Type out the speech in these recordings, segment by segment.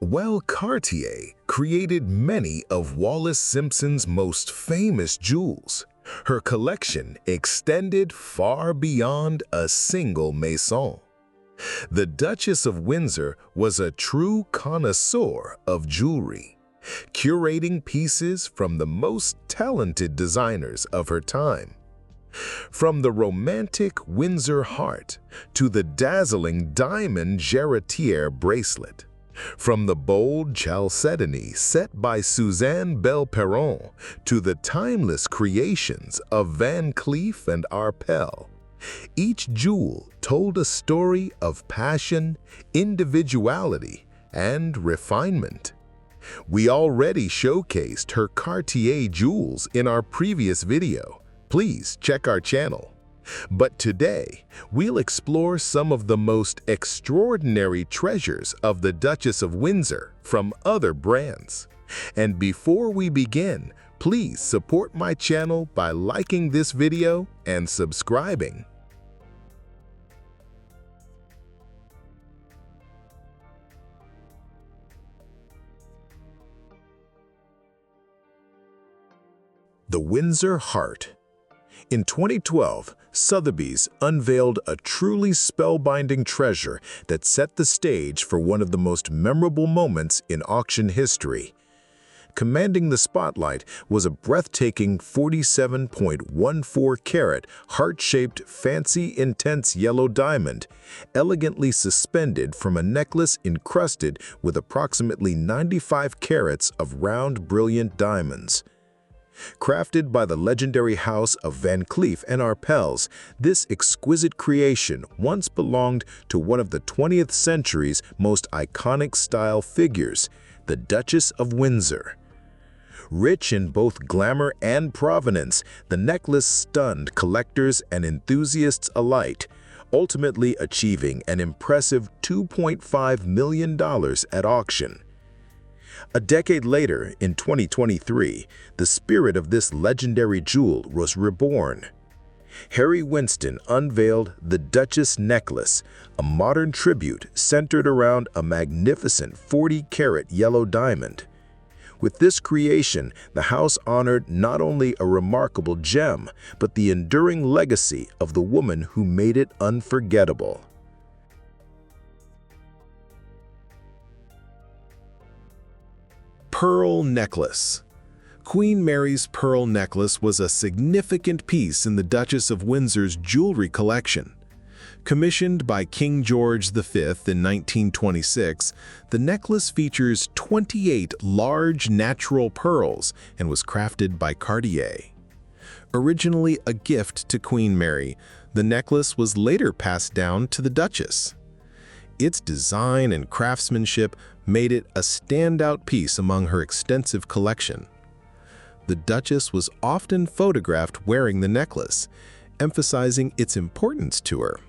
While Cartier created many of Wallis Simpson's most famous jewels, her collection extended far beyond a single maison. The Duchess of Windsor was a true connoisseur of jewelry, curating pieces from the most talented designers of her time. From the romantic Windsor heart to the dazzling diamond jarretiere bracelet, from the bold chalcedony set by Suzanne Belperron to the timeless creations of Van Cleef and Arpels, each jewel told a story of passion, individuality, and refinement. We already showcased her Cartier jewels in our previous video. Please check our channel. But today, we'll explore some of the most extraordinary treasures of the Duchess of Windsor from other brands. And before we begin, please support my channel by liking this video and subscribing. The Windsor Heart. In 2012, Sotheby's unveiled a truly spellbinding treasure that set the stage for one of the most memorable moments in auction history. Commanding the spotlight was a breathtaking 47.14-carat, heart-shaped, fancy, intense yellow diamond, elegantly suspended from a necklace encrusted with approximately 95 carats of round, brilliant diamonds. Crafted by the legendary house of Van Cleef and Arpels, this exquisite creation once belonged to one of the 20th century's most iconic style figures, the Duchess of Windsor. Rich in both glamour and provenance, the necklace stunned collectors and enthusiasts alike, ultimately achieving an impressive $2.5 million at auction. A decade later, in 2023, the spirit of this legendary jewel was reborn. Harry Winston unveiled the Duchess necklace, a modern tribute centered around a magnificent 40-carat yellow diamond. With this creation, the house honored not only a remarkable gem, but the enduring legacy of the woman who made it unforgettable. Pearl necklace. Queen Mary's pearl necklace was a significant piece in the Duchess of Windsor's jewelry collection. Commissioned by King George V in 1926, the necklace features 28 large natural pearls and was crafted by Cartier. Originally a gift to Queen Mary, the necklace was later passed down to the Duchess. Its design and craftsmanship made it a standout piece among her extensive collection. The Duchess was often photographed wearing the necklace, emphasizing its importance to her.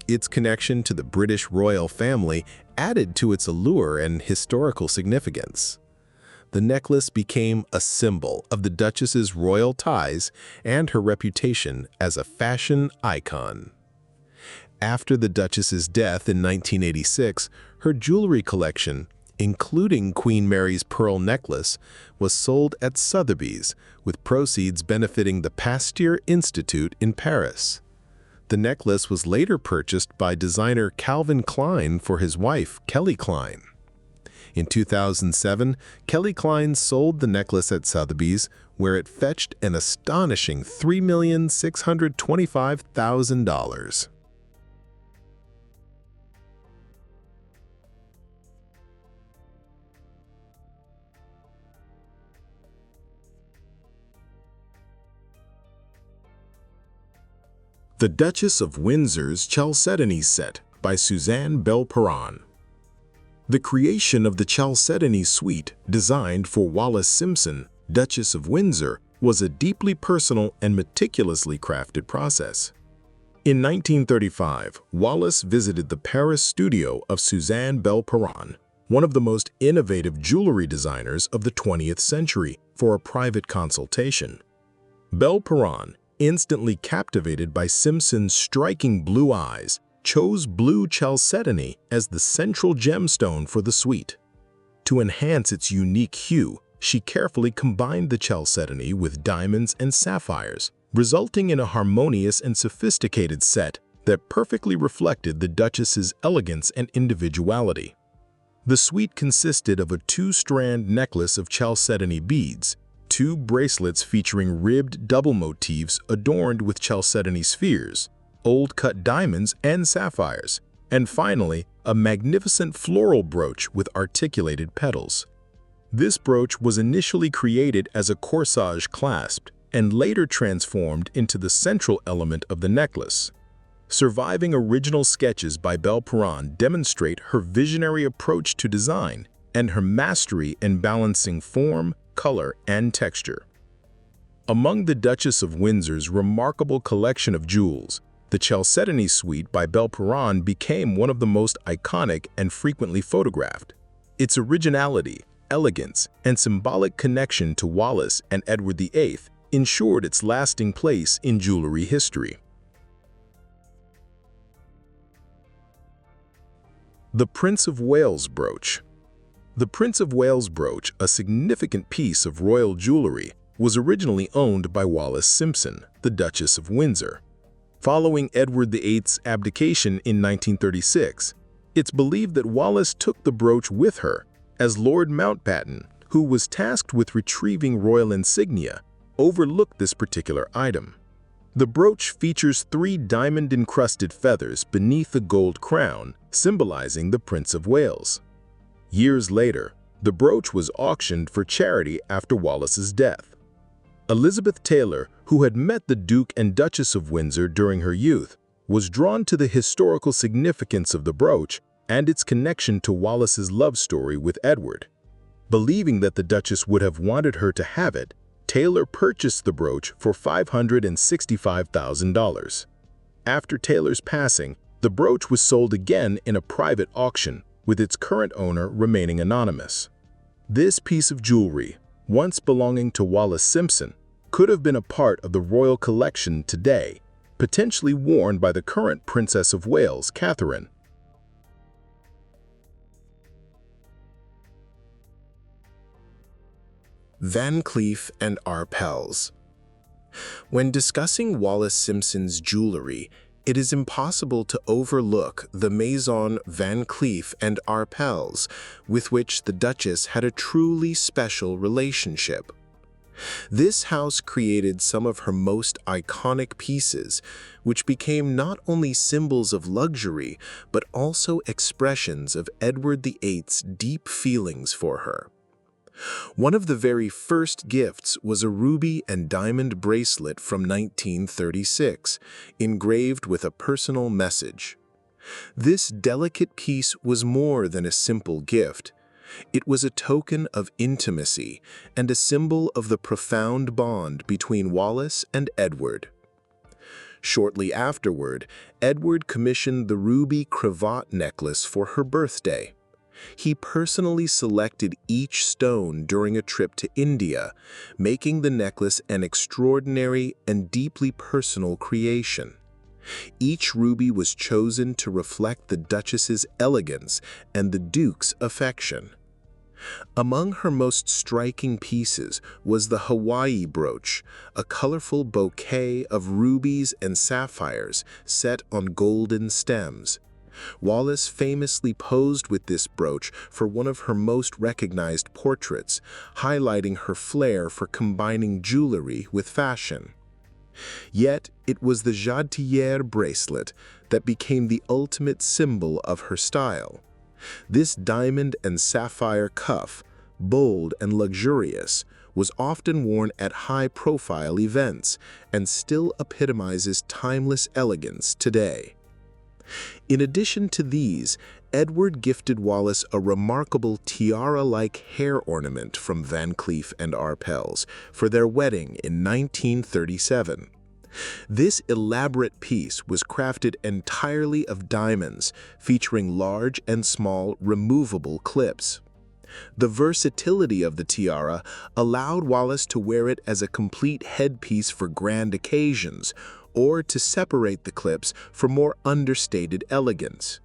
Its connection to the British royal family added to its allure and historical significance. The necklace became a symbol of the Duchess's royal ties and her reputation as a fashion icon. After the Duchess's death in 1986, her jewelry collection, including Queen Mary's pearl necklace, was sold at Sotheby's, with proceeds benefiting the Pasteur Institute in Paris. The necklace was later purchased by designer Calvin Klein for his wife, Kelly Klein. In 2007, Kelly Klein sold the necklace at Sotheby's, where it fetched an astonishing $3,625,000. The Duchess of Windsor's Chalcedony Set by Suzanne Belperron. The creation of the Chalcedony suite, designed for Wallis Simpson, Duchess of Windsor, was a deeply personal and meticulously crafted process. In 1935, Wallis visited the Paris studio of Suzanne Belperron, one of the most innovative jewelry designers of the 20th century, for a private consultation. Belperron, instantly captivated by Simpson's striking blue eyes, chose blue chalcedony as the central gemstone for the suite. To enhance its unique hue, she carefully combined the chalcedony with diamonds and sapphires, resulting in a harmonious and sophisticated set that perfectly reflected the Duchess's elegance and individuality. The suite consisted of a two-strand necklace of chalcedony beads, two bracelets featuring ribbed double motifs adorned with chalcedony spheres, old-cut diamonds and sapphires, and finally, a magnificent floral brooch with articulated petals. This brooch was initially created as a corsage clasp and later transformed into the central element of the necklace. Surviving original sketches by Belperron demonstrate her visionary approach to design and her mastery in balancing form, color, and texture. Among the Duchess of Windsor's remarkable collection of jewels, the Chalcedony Suite by Belperron became one of the most iconic and frequently photographed. Its originality, elegance, and symbolic connection to Wallis and Edward VIII ensured its lasting place in jewelry history. The Prince of Wales brooch. The Prince of Wales brooch, a significant piece of royal jewelry, was originally owned by Wallis Simpson, the Duchess of Windsor. Following Edward VIII's abdication in 1936, it's believed that Wallis took the brooch with her, as Lord Mountbatten, who was tasked with retrieving royal insignia, overlooked this particular item. The brooch features 3 diamond-encrusted feathers beneath the gold crown, symbolizing the Prince of Wales. Years later, the brooch was auctioned for charity after Wallis's death. Elizabeth Taylor, who had met the Duke and Duchess of Windsor during her youth, was drawn to the historical significance of the brooch and its connection to Wallis's love story with Edward. Believing that the Duchess would have wanted her to have it, Taylor purchased the brooch for $565,000. After Taylor's passing, the brooch was sold again in a private auction, with its current owner remaining anonymous. This piece of jewelry, once belonging to Wallis Simpson, could have been a part of the royal collection today, potentially worn by the current Princess of Wales, Catherine. Van Cleef and Arpels. When discussing Wallis Simpson's jewelry, it is impossible to overlook the Maison Van Cleef and Arpels, with which the Duchess had a truly special relationship. This house created some of her most iconic pieces, which became not only symbols of luxury, but also expressions of Edward VIII's deep feelings for her. One of the very first gifts was a ruby and diamond bracelet from 1936, engraved with a personal message. This delicate piece was more than a simple gift. It was a token of intimacy and a symbol of the profound bond between Wallis and Edward. Shortly afterward, Edward commissioned the ruby cravat necklace for her birthday. He personally selected each stone during a trip to India, making the necklace an extraordinary and deeply personal creation. Each ruby was chosen to reflect the Duchess's elegance and the Duke's affection. Among her most striking pieces was the Hawaii brooch, a colorful bouquet of rubies and sapphires set on golden stems. Wallis famously posed with this brooch for one of her most recognized portraits, highlighting her flair for combining jewelry with fashion. Yet, it was the Jewellery bracelet that became the ultimate symbol of her style. This diamond and sapphire cuff, bold and luxurious, was often worn at high-profile events and still epitomizes timeless elegance today. In addition to these, Edward gifted Wallis a remarkable tiara-like hair ornament from Van Cleef and Arpels for their wedding in 1937. This elaborate piece was crafted entirely of diamonds, featuring large and small removable clips. The versatility of the tiara allowed Wallis to wear it as a complete headpiece for grand occasions, or to separate the clips for more understated elegance.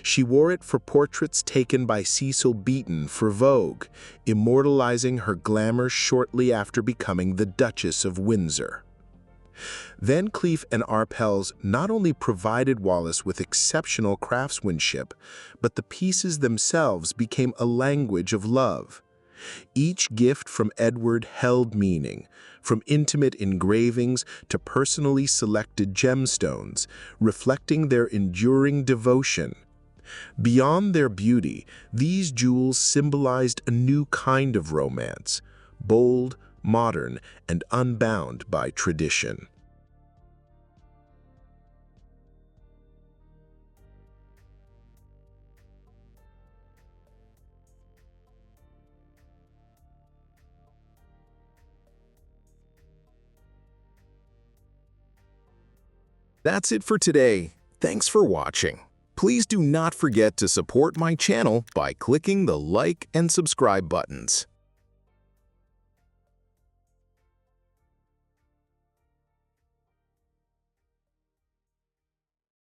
She wore it for portraits taken by Cecil Beaton for Vogue, immortalizing her glamour shortly after becoming the Duchess of Windsor. Van Cleef and Arpels not only provided Wallis with exceptional craftsmanship, but the pieces themselves became a language of love. Each gift from Edward held meaning, from intimate engravings to personally selected gemstones, reflecting their enduring devotion. Beyond their beauty, these jewels symbolized a new kind of romance, bold, modern, and unbound by tradition. That's it for today. Thanks for watching. Please do not forget to support my channel by clicking the like and subscribe buttons.